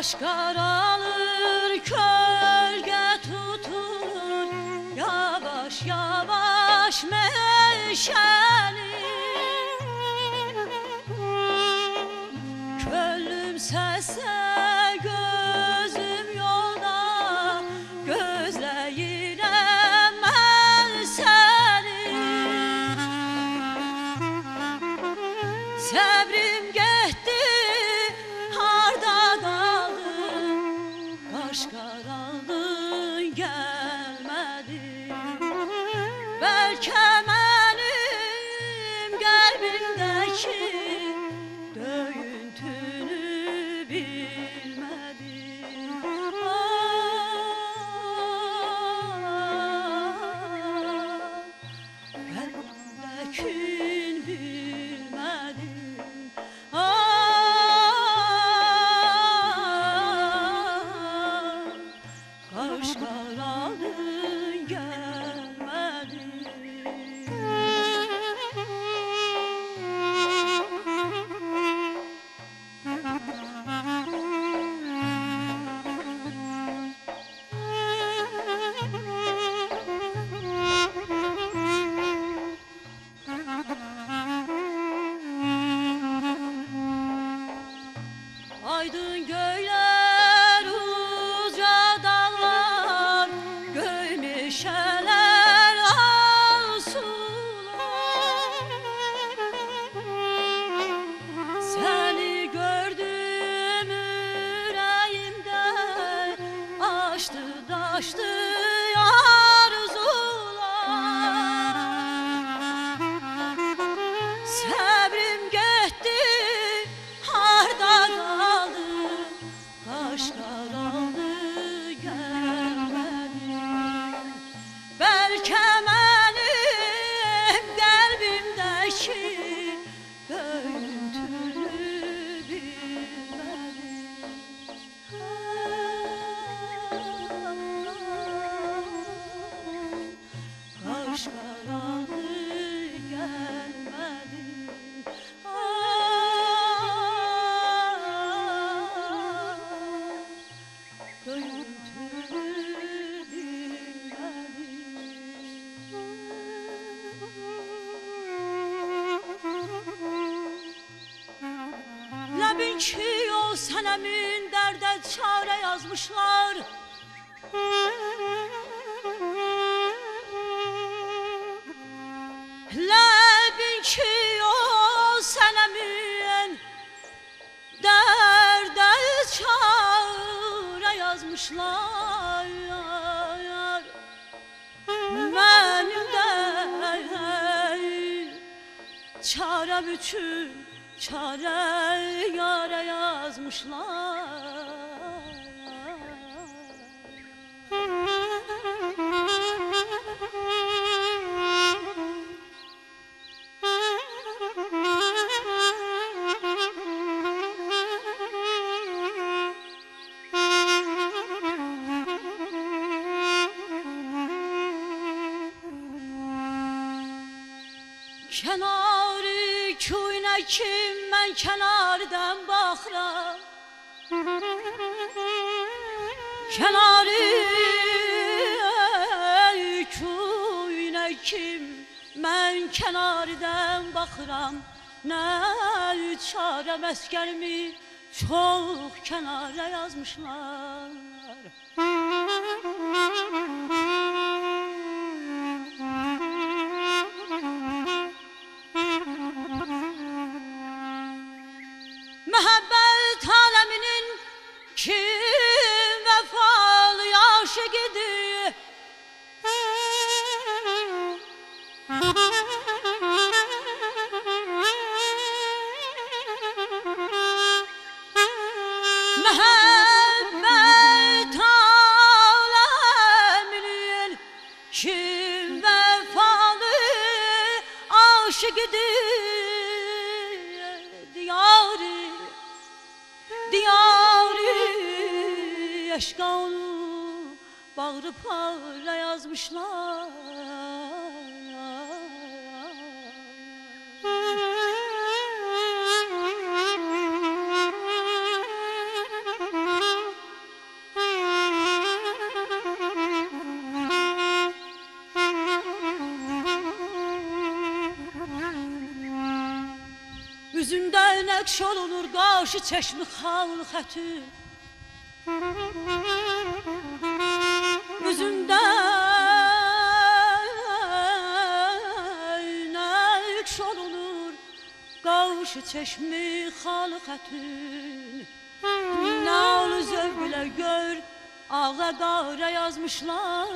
Baş karalır, kölge tutur, yavaş yavaş meşeli. Könlüm sese, gözüm yolda, gözleyirem ben seni. Səbrim getdi, harda qaldın, qaş qaraldın, gəlmədin. Bəlkə mənim qəlbimdəki döyüntünü bilmədin. Qəlbimdəkin bilmədin. Qaş qaraldın, gəlmədin. Aydın göyler, uca dağlar, göy meşeler, asular. Seni gördüm yüreğimde, açtı daştı arzular. Səbrim getdi, harda qaldı, qaş qaraldı, gəlmədin. Bəlkə mənim qəlbimdəki döyüntünü bilmədin. Qaş qaraldı, gəlmədin. Ləbin ki yol sənəmin dərdə çarə yazmışlar. Ləbin ki yol sənəmin dərdə çarə yazmışlar. Mənim də çarəm üçün çare yara yazmışlar. Kənarı köynə kim, mən kənardan baxıram. Kənarı köynə kim, mən kənardan baxıram. Nə çarəm əskərimi çox kənara yazmışlar. Məhəbbət aləminin kim vəfalı aşıqıdır. Məhəbbət aləminin kim vəfalı aşıqıdır. Diyarı aşka onu bağrı parla yazmışlar. Üzündə nəqş olunur qaşı çeşmi xal xəti. Üzündə nəqş olunur qaşı çeşmi xal xətin. Nə ol zövqlə gör ağa qara yazmışlar.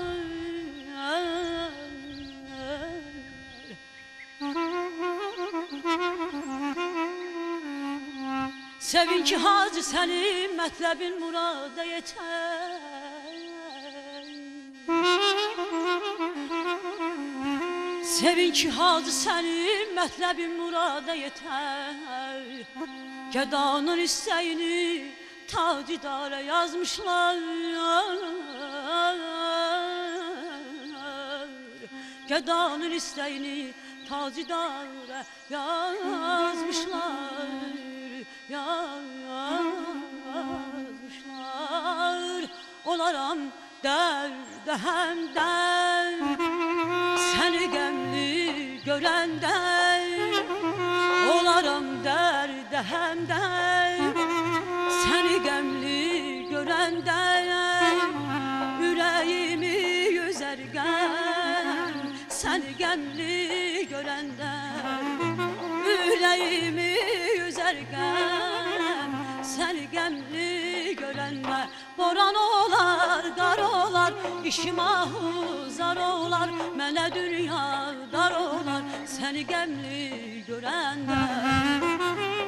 Sevin ki hacı sənin mətləbin murada yetər. Sevin ki hacı sənin mətləbin murada yetər. Gədanın istəyini tacdara yazmışlar. Gədanın istəyini tacdara yazmışlar. Yazmışlar. Olaram dərdə həmdən səni qəmli görəndən. Olaram dərdə həmdən səni qəmli görəndən. Ürəyimi yüzər qəm səni qəmli görəndən. Ürəyimi yüzər qəm səni qəmli görəndə. Boran olar, qar olar, işim ahuzar olar, mənə dünya dar olar səni qəmli görəndə.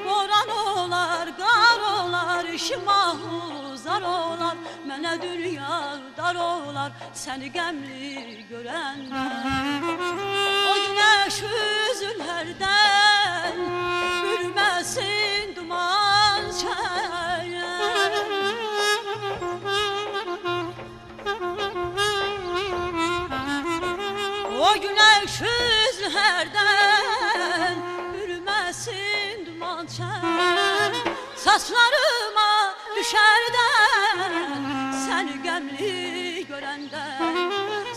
Boran olar, qar olar, işim ahuzar olar, mənə dünya dar olar səni qəmli görəndə. O günəş üzüllərdən bürməsin duman çəyər. O günəş üzlərdən bürməsin duman çəyər. Saçlarıma düşərdən səni qəmli görəndən.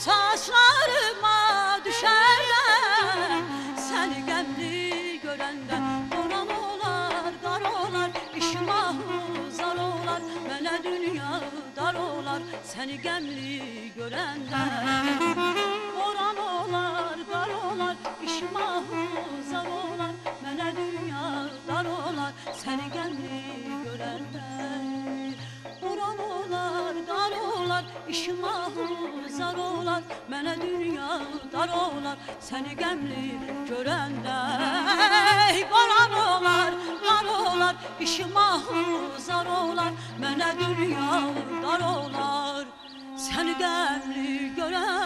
Saçlarıma düşərdən səni qəmli görəndən. Boran olar, qar olar, işim ahuzar olar, mənə dünya dar olar səni qəmli görəndən. Boran olar, qar olar, işim ahuzar olar, mənə dünya dar olar səni qəmli görəndən. Boran olar, qar olar, işim ahuzar olar, mənə dünya dar olar səni qəmli görəndə. Boran olar, qar olar, işim ahuzar olar, mənə dünya dar olar səni qəmli görəndə.